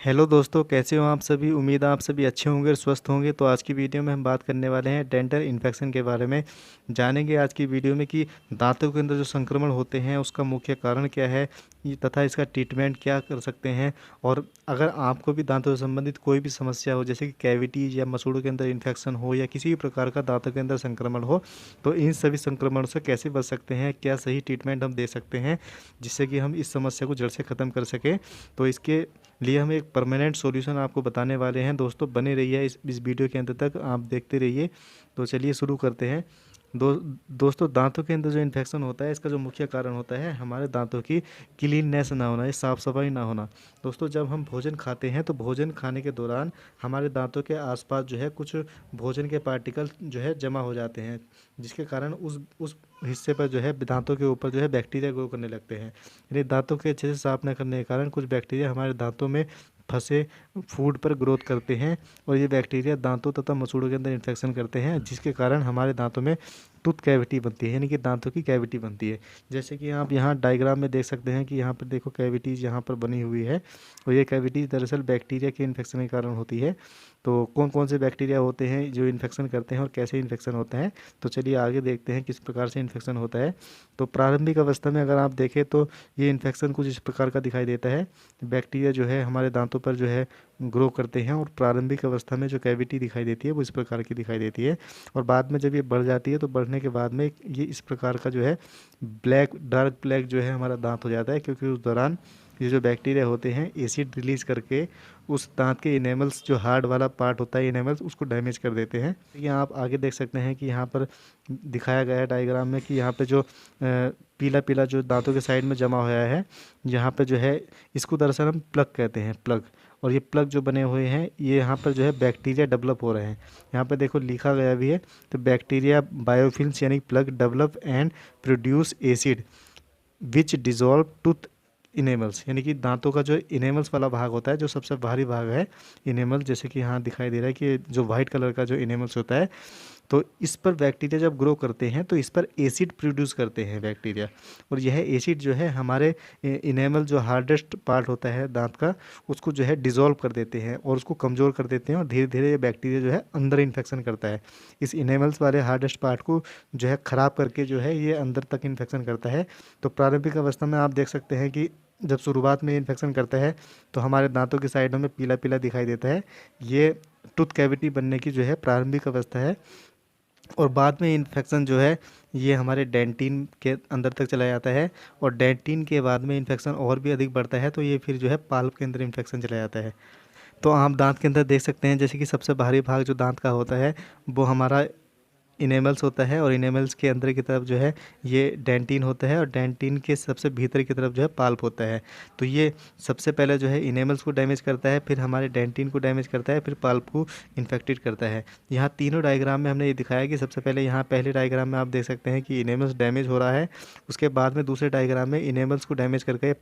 Hello दोस्तों, कैसे हो आप सभी। उम्मीद है आप सभी अच्छे होंगे और स्वस्थ होंगे। तो आज की वीडियो में हम बात करने वाले हैं डेंटल इन्फेक्शन के बारे में। जानेंगे आज की वीडियो में कि दांतों के अंदर जो संक्रमण होते हैं उसका मुख्य कारण क्या है, तथा इसका ट्रीटमेंट क्या कर सकते हैं। और अगर आपको भी दांतों से संबंधित कोई भी समस्या हो, जैसे कि कैविटीज या मसूड़ों के अंदर इन्फेक्शन हो या किसी भी प्रकार का दांतों के अंदर संक्रमण हो, तो इन सभी संक्रमण से कैसे बच सकते हैं, क्या सही ट्रीटमेंट हम दे सकते हैं जिससे कि हम इस समस्या को जड़ से ख़त्म कर सकें। तो इसके लिए हम एक परमानेंट सॉल्यूशन आपको बताने वाले हैं। दोस्तों बने रहिए इस वीडियो के अंत तक, आप देखते रहिए। तो चलिए शुरू करते हैं। दोस्तों, दांतों के अंदर जो इन्फेक्शन होता है इसका जो मुख्य कारण होता है हमारे दांतों की क्लीननेस ना होना, ये साफ़ सफाई ना होना। दोस्तों, जब हम भोजन खाते हैं तो भोजन खाने के दौरान हमारे दांतों के आसपास जो है कुछ भोजन के पार्टिकल जो है जमा हो जाते हैं, जिसके कारण उस हिस्से पर जो है दांतों के ऊपर जो है बैक्टीरिया ग्रो करने लगते हैं। यानी दांतों के अच्छे से साफ न करने के कारण कुछ बैक्टीरिया हमारे दांतों में फंसे फूड पर ग्रोथ करते हैं, और ये बैक्टीरिया दांतों तथा मसूड़ों के अंदर इन्फेक्शन करते हैं, जिसके कारण हमारे दांतों में टूथ कैविटी बनती है, यानी कि दांतों की कैविटी बनती है। जैसे कि आप यहाँ डायग्राम में देख सकते हैं कि यहाँ पर देखो कैविटीज़ यहाँ पर बनी हुई है, और ये कैविटीज़ दरअसल बैक्टीरिया के इन्फेक्शन के कारण होती है। तो कौन कौन से बैक्टीरिया होते हैं जो इन्फेक्शन करते हैं और कैसे इन्फेक्शन होता है, तो चलिए आगे देखते हैं किस प्रकार से इन्फेक्शन होता है। तो प्रारंभिक अवस्था में अगर आप देखें तो ये इन्फेक्शन कुछ इस प्रकार का दिखाई देता है। बैक्टीरिया जो है हमारे दांतों पर जो है ग्रो करते हैं, और प्रारंभिक अवस्था में जो कैविटी दिखाई देती है वो इस प्रकार की दिखाई देती है। और बाद में जब ये बढ़ जाती है तो बढ़ने के बाद में ये इस प्रकार का जो है डार्क ब्लैक जो है हमारा दांत हो जाता है, क्योंकि उस दौरान ये जो बैक्टीरिया होते हैं एसिड रिलीज करके उस दांत के इनेमल्स, जो हार्ड वाला पार्ट होता है इनेमल्स, उसको डैमेज कर देते हैं। ये आप आगे देख सकते हैं कि यहाँ पर दिखाया गया है डायग्राम में कि यहाँ पे जो पीला पीला जो दांतों के साइड में जमा हुआ है, यहाँ पे जो है इसको दरअसल हम प्लग कहते हैं, प्लग। और ये प्लग जो बने हुए हैं ये यहाँ पर जो है बैक्टीरिया डेवलप हो रहे हैं। यहाँ पे देखो लिखा गया भी है, तो बैक्टीरिया बायोफिल्म्स यानी plaque develop and produce acid which dissolve tooth enamels, यानी कि दांतों का जो इनेमल्स वाला भाग होता है, जो सबसे बाहरी भाग है इनेमल, जैसे कि यहाँ दिखाई दे रहा है कि जो वाइट कलर का जो इनेमल्स होता है, तो इस पर बैक्टीरिया जब ग्रो करते हैं तो इस पर एसिड प्रोड्यूस करते हैं बैक्टीरिया। और यह एसिड जो है हमारे इनेमल, जो हार्डेस्ट पार्ट होता है दांत का, उसको जो है डिज़ोल्व कर देते हैं और उसको कमज़ोर कर देते हैं, और धीरे धीरे ये बैक्टीरिया जो है अंदर इन्फेक्शन करता है। इस इनेमल्स वाले हार्डेस्ट पार्ट को जो है ख़राब करके जो है ये अंदर तक इन्फेक्शन करता है। तो प्रारंभिक अवस्था में आप देख सकते हैं कि जब शुरुआत में इन्फेक्शन करता है तो हमारे दांतों की साइडों में पीला पीला दिखाई देता है। ये टूथ कैविटी बनने की जो है प्रारंभिक अवस्था है। और बाद में इन्फेक्शन जो है ये हमारे डेंटिन के अंदर तक चला जाता है, और डेंटिन के बाद में इन्फेक्शन और भी अधिक बढ़ता है, तो ये फिर जो है पाल्प के अंदर इन्फेक्शन चला जाता है। तो आप दांत के अंदर देख सकते हैं, जैसे कि सबसे बाहरी भाग जो दांत का होता है वो हमारा इनेमल्स होता है, और इनेमल्स के अंदर की तरफ जो है ये डेंटिन होता है, और डेंटिन के सबसे भीतर की तरफ जो है पाल्प होता है। तो ये सबसे पहले जो है इनेमल्स को डैमेज करता है, फिर हमारे डेंटिन को डैमेज करता है, फिर पाल्प को इन्फेक्टेड करता है। यहाँ तीनों डायग्राम में हमने ये दिखाया कि सबसे पहले यहाँ पहले डायग्राम में आप देख सकते हैं कि इनेमल्स डैमेज हो रहा है, उसके बाद में दूसरे डायग्राम में इनेमल्स को डैमेज करके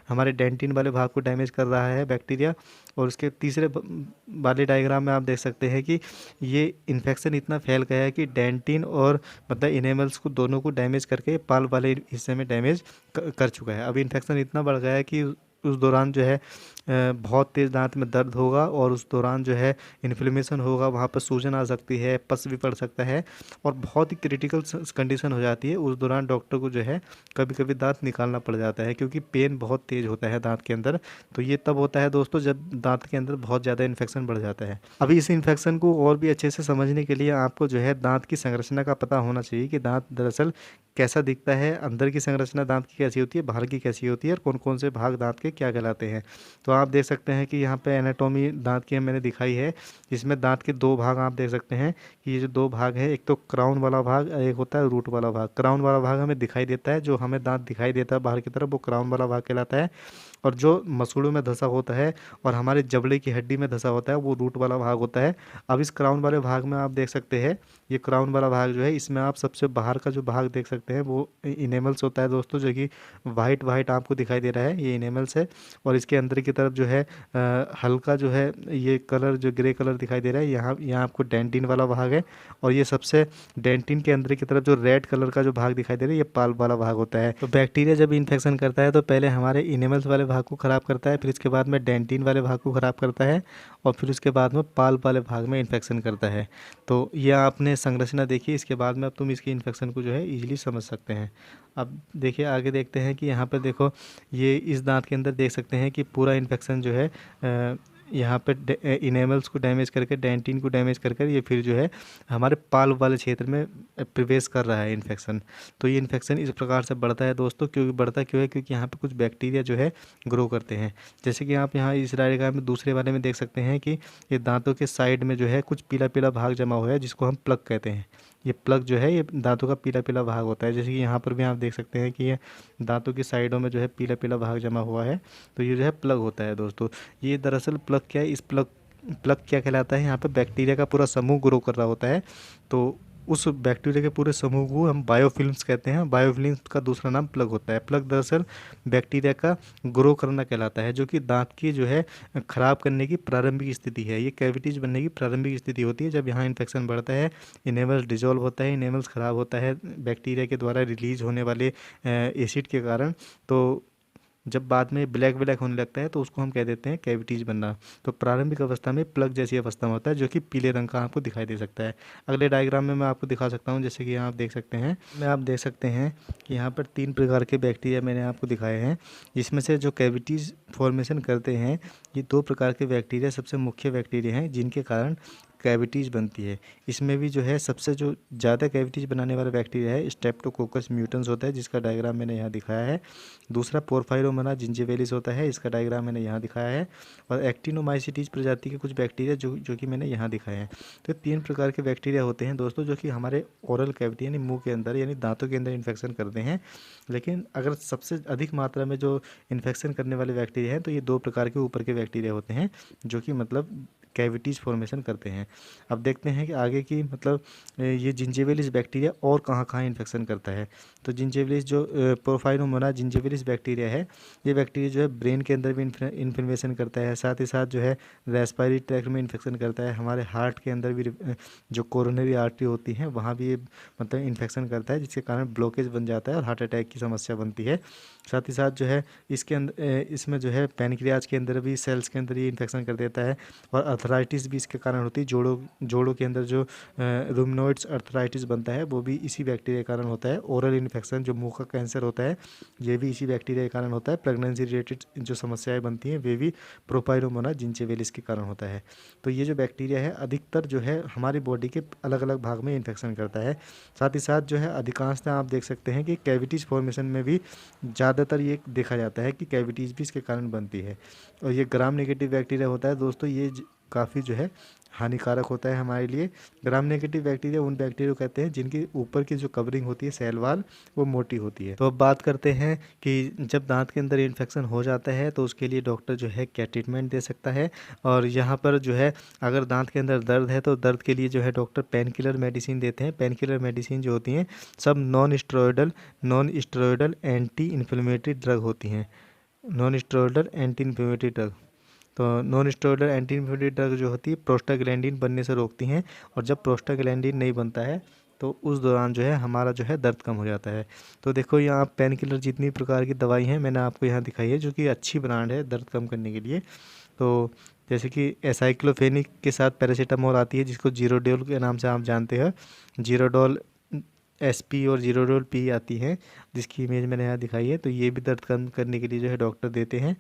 हमारे डेंटिन वाले भाग को डैमेज कर रहा है बैक्टीरिया, और उसके तीसरे वाले डायग्राम में आप देख सकते हैं कि ये इन्फेक्शन इतना फैल गया है कि डेंटिन और मतलब इनेमल्स को दोनों को डैमेज करके पाल्प वाले हिस्से में डैमेज कर चुका है। अब इन्फेक्शन इतना बढ़ गया है कि उस दौरान जो है बहुत तेज़ दांत में दर्द होगा, और उस दौरान जो है इन्फ्लेमेशन होगा, वहाँ पर सूजन आ सकती है, पस भी पड़ सकता है, और बहुत ही क्रिटिकल कंडीशन हो जाती है। उस दौरान डॉक्टर को जो है कभी कभी दांत निकालना पड़ जाता है, क्योंकि पेन बहुत तेज़ होता है दांत के अंदर। तो ये तब होता है दोस्तों जब दांत के अंदर बहुत ज़्यादा इन्फेक्शन बढ़ जाता है। अभी इस इन्फेक्शन को और भी अच्छे से समझने के लिए आपको जो है दांत की संरचना का पता होना चाहिए कि दांत दरअसल कैसा दिखता है, अंदर की संरचना दांत की कैसी होती है, बाहर की कैसी होती है, और कौन कौन से भाग दांत के क्या कहलाते हैं। तो आप देख सकते हैं कि यहाँ पे एनाटॉमी दांत की मैंने दिखाई है, जिसमें दांत के दो भाग आप देख सकते हैं कि ये जो दो भाग है, एक तो क्राउन वाला भाग, एक होता है रूट वाला भाग। क्राउन वाला भाग हमें दिखाई देता है, जो हमें दांत दिखाई देता है बाहर की तरफ, वो क्राउन वाला भाग कहलाता है। और जो मसूड़ों में धंसा होता है और हमारे जबड़े की हड्डी में धंसा होता है वो रूट वाला भाग होता है। अब इस क्राउन वाले भाग में आप देख सकते हैं, ये क्राउन वाला भाग जो है, इसमें आप सबसे बाहर का जो भाग देख सकते हैं वो इनेमल्स होता है दोस्तों, जो कि वाइट वाइट आपको दिखाई दे रहा है, ये इनेमल्स है। और इसके अंदर की तरफ जो है हल्का जो है ये कलर जो ग्रे कलर दिखाई दे रहा है, यहाँ यहाँ आपको डेंटिन वाला भाग है। और ये सबसे डेंटिन के अंदर की तरफ जो रेड कलर का जो भाग दिखाई दे रहा है, ये पाल्प वाला भाग होता है। तो बैक्टीरिया जब इन्फेक्शन करता है तो पहले हमारे इनेमल्स वाले भाग को ख़राब करता है, फिर इसके बाद में डेंटिन वाले भाग को ख़राब करता है, और फिर उसके बाद में पाल्प वाले भाग में इन्फेक्शन करता है। तो ये आपने संरचना देखी, इसके बाद में अब तुम इसकी इन्फेक्शन को जो है ईजिली समझ सकते हैं। अब देखिए आगे देखते हैं कि यहाँ पर देखो, ये इस दांत के अंदर देख सकते हैं कि पूरा इन्फेक्शन जो है यहाँ पे इनेमल्स को डैमेज करके, डेंटिन को डैमेज कर ये फिर जो है हमारे पाल्प वाले क्षेत्र में प्रवेश कर रहा है इन्फेक्शन। तो ये इन्फेक्शन इस प्रकार से बढ़ता है दोस्तों, क्योंकि बढ़ता क्यों है, क्योंकि यहाँ पे कुछ बैक्टीरिया जो है ग्रो करते हैं। जैसे कि आप यहाँ इस डायग्राम में दूसरे वाले में देख सकते हैं कि ये दांतों के साइड में जो है कुछ पीला पीला भाग जमा हुआ है, जिसको हम प्लग कहते हैं। ये प्लग जो है ये दांतों का पीला पीला भाग होता है। जैसे कि यहाँ पर भी आप देख सकते हैं कि ये दांतों की साइडों में जो है पीला पीला भाग जमा हुआ है, तो ये जो है प्लग होता है दोस्तों। ये दरअसल प्लग क्या है, इस प्लग क्या कहलाता है, यहाँ पे बैक्टीरिया का पूरा समूह ग्रो कर रहा होता है। तो उस बैक्टीरिया के पूरे समूह को हम बायोफिल्म्स कहते हैं। बायोफिल्म्स का दूसरा नाम प्लग होता है। प्लग दरअसल बैक्टीरिया का ग्रो करना कहलाता है, जो कि दांत की जो है ख़राब करने की प्रारंभिक स्थिति है। ये कैविटीज बनने की प्रारंभिक स्थिति होती है जब यहाँ इन्फेक्शन बढ़ता है, इनेमल्स डिजोल्व होता है, इनेमल्स ख़राब होता है बैक्टीरिया के द्वारा रिलीज होने वाले एसिड के कारण। तो जब बाद में ब्लैक ब्लैक होने लगता है तो उसको हम कह देते हैं कैविटीज बनना। तो प्रारंभिक अवस्था में प्लग जैसी अवस्था में होता है, जो कि पीले रंग का आपको दिखाई दे सकता है। अगले डायग्राम में मैं आपको दिखा सकता हूँ, जैसे कि यहाँ आप देख सकते हैं, आप देख सकते हैं कि यहाँ पर 3 प्रकार के बैक्टीरिया मैंने आपको दिखाए हैं, जिसमें से जो कैविटीज फॉर्मेशन करते हैं ये 2 प्रकार के बैक्टीरिया सबसे मुख्य बैक्टीरिया हैं, जिनके कारण कैविटीज बनती है। इसमें भी जो है सबसे जो ज़्यादा कैविटीज बनाने वाला बैक्टीरिया है स्ट्रेप्टोकोकस म्यूटेंस होता है, जिसका डायग्राम मैंने यहाँ दिखाया है। दूसरा पोरफायरोमोना जिंजिविलिस होता है, इसका डायग्राम मैंने यहाँ दिखाया है। और एक्टिनोमाइसीटीज प्रजाति के कुछ बैक्टीरिया जो कि मैंने यहाँ दिखाए हैं। तो 3 प्रकार के बैक्टीरिया होते हैं दोस्तों, जो कि हमारे ओरल कैविटी यानी मुँह के अंदर यानी दांतों के अंदर इन्फेक्शन करते हैं। लेकिन अगर सबसे अधिक मात्रा में जो इन्फेक्शन करने वाले बैक्टीरिया हैं तो ये 2 प्रकार के ऊपर के बैक्टीरिया होते हैं, जो कि मतलब कैविटीज फॉर्मेशन करते हैं। अब देखते हैं कि आगे की मतलब ये जिंजिविलिस बैक्टीरिया और कहाँ इन्फेक्शन करता है। तो जिंजिविलिस जो पोरफायरोमोना जिंजिविलिस बैक्टीरिया है, ये बैक्टीरिया जो है ब्रेन के अंदर भी इन्फेक्शन करता है, साथ ही साथ जो है रेस्पिरेटरी ट्रैक्ट में इन्फेक्शन करता है, हमारे हार्ट के अंदर भी जो कोरोनरी आर्टरी होती हैं वहाँ भी ये मतलब इन्फेक्शन करता है, जिसके कारण ब्लॉकेज बन जाता है और हार्ट अटैक की समस्या बनती है। साथ ही साथ जो है इसके अंदर इसमें जो है पैनक्रियाज के अंदर भी सेल्स के अंदर ये इन्फेक्शन कर देता है। और अर्थराइटिस भी इसके कारण होती है। जोड़ों के अंदर जो रूमेनॉइड्स अर्थराइटिस बनता है वो भी इसी बैक्टीरिया के कारण होता है। ओरल इन्फेक्शन जो मुंह का कैंसर होता है ये भी इसी बैक्टीरिया के कारण होता है। प्रेगनेंसी रिलेटेड जो समस्याएं बनती हैं वे भी प्रोपाइरोमोना जिंजिविलिस के कारण होता है। तो ये जो बैक्टीरिया है अधिकतर जो है हमारी बॉडी के अलग अलग भाग में इन्फेक्शन करता है। साथ ही साथ जो है अधिकांशतः आप देख सकते हैं कि कैविटीज फॉर्मेशन में भी ज़्यादातर ये देखा जाता है कि कैविटीज़ भी इसके कारण बनती है। और ये ग्राम नेगेटिव बैक्टीरिया होता है दोस्तों, ये काफ़ी जो है हानिकारक होता है हमारे लिए। ग्राम नेगेटिव बैक्टीरिया उन बैक्टीरिया को कहते हैं जिनकी ऊपर की जो कवरिंग होती है सेल वाल वो मोटी होती है। तो अब बात करते हैं कि जब दांत के अंदर इन्फेक्शन हो जाता है तो उसके लिए डॉक्टर जो है क्या ट्रीटमेंट दे सकता है। और यहाँ पर जो है अगर दांत के अंदर दर्द है तो दर्द के लिए जो है डॉक्टर पेन किलर मेडिसिन देते हैं। पेन किलर मेडिसिन जो होती हैं सब non steroidal anti inflammatory drug होती हैं। Non steroidal anti inflammatory drug, तो non steroidal anti inflammatory drug जो होती है प्रोस्टाग्लैंडिन बनने से रोकती हैं। और जब प्रोस्टाग्लैंडिन नहीं बनता है तो उस दौरान जो है हमारा जो है दर्द कम हो जाता है। तो देखो यहाँ पेन किलर जितनी प्रकार की दवाई हैं मैंने आपको यहाँ दिखाई है, जो कि अच्छी ब्रांड है दर्द कम करने के लिए। तो जैसे कि एसाइक्लोफेनिक के साथ पैरासीटामोल आती है, जिसको जीरोडोल के नाम से आप जानते हैं। जीरोडोल SP और जीरोडोल P आती हैं, जिसकी इमेज मैंने यहाँ दिखाई है। तो ये भी दर्द कम करने के लिए जो है डॉक्टर देते हैं।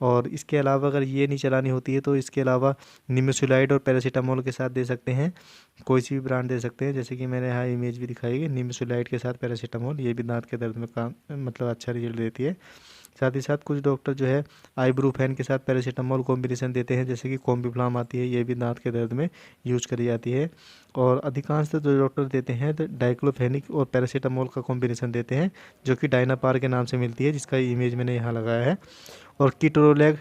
और इसके अलावा अगर ये नहीं चलानी होती है तो इसके अलावा निमेसुलाइड और पैरासीटामोल के साथ दे सकते हैं, कोई सी भी ब्रांड दे सकते हैं। जैसे कि मैंने यहाँ इमेज भी दिखाई है निमेसुलाइड के साथ पैरासीटामोल, ये भी दांत के दर्द में काम मतलब अच्छा रिजल्ट देती है। साथ ही साथ कुछ डॉक्टर जो है आइब्रूफेन के साथ पैरासीटामोल कॉम्बिनेशन देते हैं, जैसे कि कॉम्बिफ्लाम आती है, ये भी दांत के दर्द में यूज करी जाती है। और अधिकांश जो डॉक्टर देते हैं तो डाइक्लोफेनिक और पैरासीटामोल का कॉम्बिनेशन देते हैं, जो कि डायनापार के नाम से मिलती है, जिसका इमेज मैंने यहाँ लगाया है। और कीटोरोलैक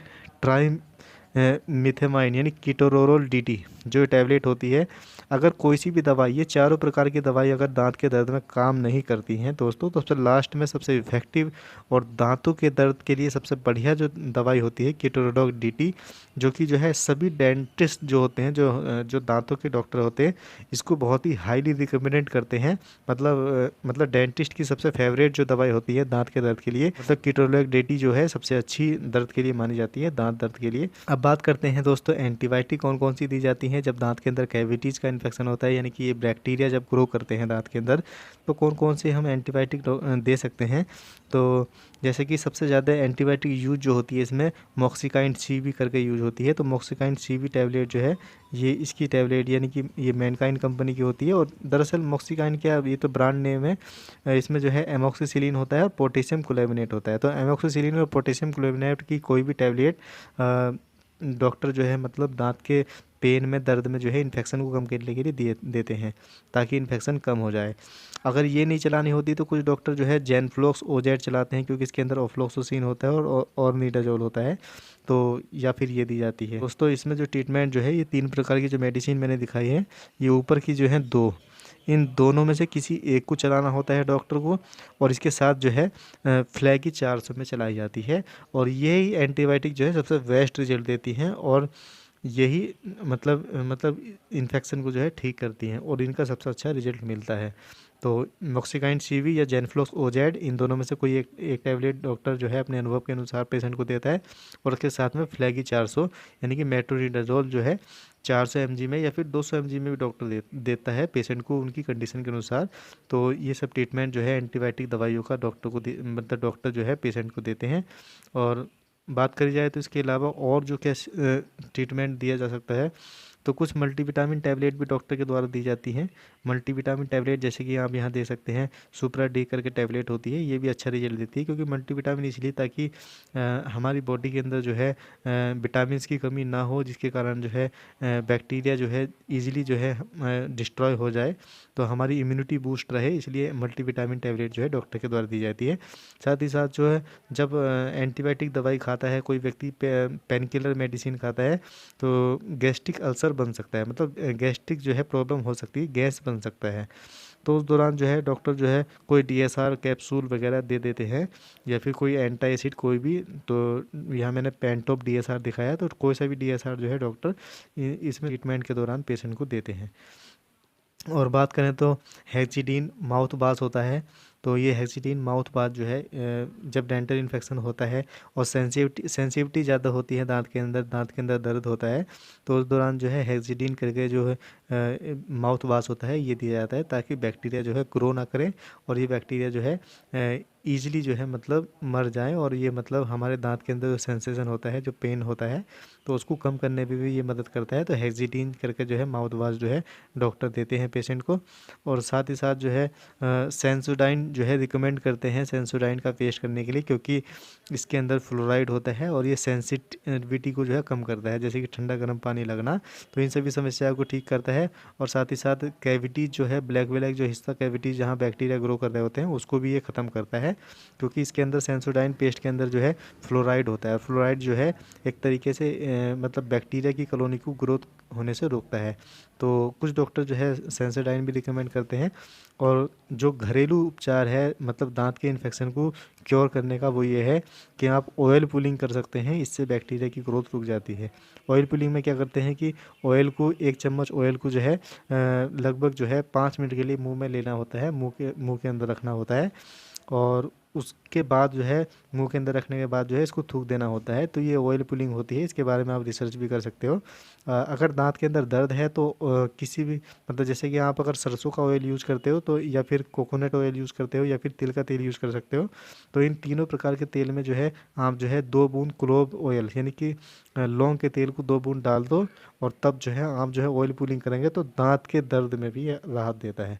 मिथेमाइन यानी कीटोरोल डीटी जो टैबलेट होती है, अगर कोई सी भी दवाई, ये चारों प्रकार की दवाई अगर दांत के दर्द में काम नहीं करती हैं दोस्तों, तो सबसे लास्ट में सबसे इफेक्टिव और दांतों के दर्द के लिए सबसे बढ़िया जो दवाई होती है कीटोरोल डीटी, जो कि जो है सभी डेंटिस्ट जो होते हैं, जो दांतों के डॉक्टर होते हैं, इसको बहुत ही हाईली रिकमेंडेड करते हैं। मतलब डेंटिस्ट की सबसे फेवरेट जो दवाई होती है दांत के दर्द के लिए, मतलब कीटोरोल डीटी जो है सबसे अच्छी दर्द के लिए मानी जाती है, दांत दर्द के लिए। अब बात करते हैं दोस्तों एंटीबायोटिक कौन कौन सी दी जाती हैं जब दांत के अंदर कैविटीज़ का इन्फेक्शन होता है, यानी कि ये बैक्टीरिया जब ग्रो करते हैं दांत के अंदर, तो कौन कौन से हम एंटीबायोटिक दे सकते हैं। तो जैसे कि सबसे ज़्यादा एंटीबायोटिक यूज जो होती है इसमें मॉक्सिकाइन सी भी करके यूज होती है। तो मॉक्सिकाइन सी भी टैबलेट जो है, ये इसकी टैबलेट यानी कि ये मैनकाइन कंपनी की होती है, और दरअसल मॉक्सिकाइन क्या, ये तो ब्रांड नेम है, इसमें जो है एमोक्सिसिलिन होता है और पोटेशियम क्लोराइड होता है। तो एमोक्सिसिलिन और पोटेशियम क्लोराइड की कोई भी टैबलेट डॉक्टर जो है मतलब दांत के पेन में, दर्द में जो है इन्फेक्शन को कम करने के लिए देते हैं, ताकि इन्फेक्शन कम हो जाए। अगर ये नहीं चलानी होती तो कुछ डॉक्टर जो है जेनफ्लॉक्स ओजेड चलाते हैं, क्योंकि इसके अंदर ऑफ्लॉक्सोसिन होता है और निडाजोल होता है, तो या फिर ये दी जाती है दोस्तों। इसमें जो ट्रीटमेंट जो है, ये 3 प्रकार की जो मेडिसिन मैंने दिखाई है, ये ऊपर की जो है 2, इन दोनों में से किसी एक को चलाना होता है डॉक्टर को, और इसके साथ जो है फ्लैगी 400 में चलाई जाती है। और यही एंटीबायोटिक जो है सबसे बेस्ट रिजल्ट देती हैं, और यही मतलब इन्फेक्शन को जो है ठीक करती हैं, और इनका सबसे अच्छा रिजल्ट मिलता है। तो मॉक्सिकाइन सीवी या जेनफ्लॉक्स ओजेड, इन दोनों में से कोई एक टैबलेट डॉक्टर जो है अपने अनुभव के अनुसार पेशेंट को देता है, और उसके साथ में फ्लैगी 400 यानी कि मेट्रोनिडाजोल जो है 400 mg में या फिर 200 mg में भी डॉक्टर देता है पेशेंट को उनकी कंडीशन के अनुसार। तो ये सब ट्रीटमेंट जो है एंटीबायोटिक दवाइयों का डॉक्टर को मतलब डॉक्टर जो है पेशेंट को देते हैं। और बात करी जाए तो इसके अलावा और जो क्या ट्रीटमेंट दिया जा सकता है, तो कुछ मल्टीविटामिन टैबलेट भी डॉक्टर के द्वारा दी जाती हैं। मल्टीविटामिन टैबलेट जैसे कि आप यहाँ दे सकते हैं, सुप्रा डी करके टैबलेट होती है, ये भी अच्छा रिजल्ट देती है, क्योंकि मल्टीविटामिन इसलिए ताकि हमारी बॉडी के अंदर जो है विटामिन की कमी ना हो, जिसके कारण जो है बैक्टीरिया जो है ईजिली जो है डिस्ट्रॉय हो जाए, तो हमारी इम्यूनिटी बूस्ट रहे, इसलिए मल्टीविटामिन टैबलेट जो है डॉक्टर के द्वारा दी जाती है। साथ ही साथ जो है जब एंटीबायोटिक दवाई खाता है कोई व्यक्ति, पेन किलर मेडिसिन खाता है, तो गैस्ट्रिक अल्सर बन सकता है, मतलब गैस्ट्रिक जो है प्रॉब्लम हो सकती है, गैस बन सकता है। तो उस दौरान जो है डॉक्टर जो है कोई डीएसआर कैप्सूल वगैरह दे देते हैं, या फिर कोई एंटा एसिड कोई भी। तो यहाँ मैंने पेंटॉप डीएसआर दिखाया, तो कोई सा भी डीएसआर जो है डॉक्टर इसमें ट्रीटमेंट के दौरान पेशेंट को देते हैं। और बात करें तो हेक्सिडीन माउथ वाश होता है, तो ये हेक्सिडीन माउथ वाश जो है जब डेंटल इन्फेक्शन होता है और सेंसिटिविटी ज़्यादा होती है दांत के अंदर दर्द होता है, तो उस दौरान जो है हेक्सिडीन करके जो है माउथ वाश होता है, ये दिया जाता है, ताकि बैक्टीरिया जो है ग्रो ना करे, और ये बैक्टीरिया जो है ईजिली जो है मतलब मर जाए, और ये मतलब हमारे दांत के अंदर जो सेंसेशन होता है, जो पेन होता है, तो उसको कम करने में भी ये मदद करता है। तो हेक्सिडीन करके जो है माउथ वाश जो है डॉक्टर देते हैं पेशेंट को। और साथ ही साथ जो है सेंसोडाइन जो है रिकमेंड करते हैं सेंसोडाइन का पेस्ट करने के लिए, क्योंकि इसके अंदर फ्लोराइड होता है, और ये सेंसिटिविटी को जो है कम करता है, जैसे कि ठंडा गर्म पानी लगना, तो इन सभी समस्याओं को ठीक करता है। और साथ ही साथ कैविटीज जो है ब्लैक जो हिस्सा कैविटीज जहाँ बैक्टीरिया ग्रो कर रहे होते हैं, उसको भी ये ख़त्म करता है, क्योंकि इसके अंदर सेंसोडाइन पेस्ट के अंदर जो है फ्लोराइड होता है। फ्लोराइड जो है एक तरीके से मतलब बैक्टीरिया की कॉलोनी को ग्रोथ होने से रोकता है। तो कुछ डॉक्टर जो है सेंसोडाइन भी रिकमेंड करते हैं। और जो घरेलू उपचार है मतलब दांत के इन्फेक्शन को क्योर करने का, वो ये है कि आप ऑयल पुलिंग कर सकते हैं, इससे बैक्टीरिया की ग्रोथ रुक जाती है। ऑयल पुलिंग में क्या करते हैं कि ऑयल को 1 चम्मच ऑयल को जो है लगभग जो है 5 मिनट के लिए मुंह में लेना होता है, मुंह के अंदर रखना होता है, और उसके बाद जो है मुंह के अंदर रखने के बाद जो है इसको थूक देना होता है। तो ये ऑयल पुलिंग होती है, इसके बारे में आप रिसर्च भी कर सकते हो। अगर दांत के अंदर दर्द है तो किसी भी मतलब जैसे कि आप अगर सरसों का ऑयल यूज़ करते हो तो, या फिर कोकोनट ऑयल यूज़ करते हो, या फिर तिल का तेल यूज़ कर सकते हो, तो इन तीनों प्रकार के तेल में जो है आप जो है 2 बूंद क्लोव ऑयल यानी कि लौंग के तेल को 2 बूंद डाल दो, और तब जो है आप जो है ऑयल पुलिंग करेंगे तो दांत के दर्द में भी ये राहत देता है।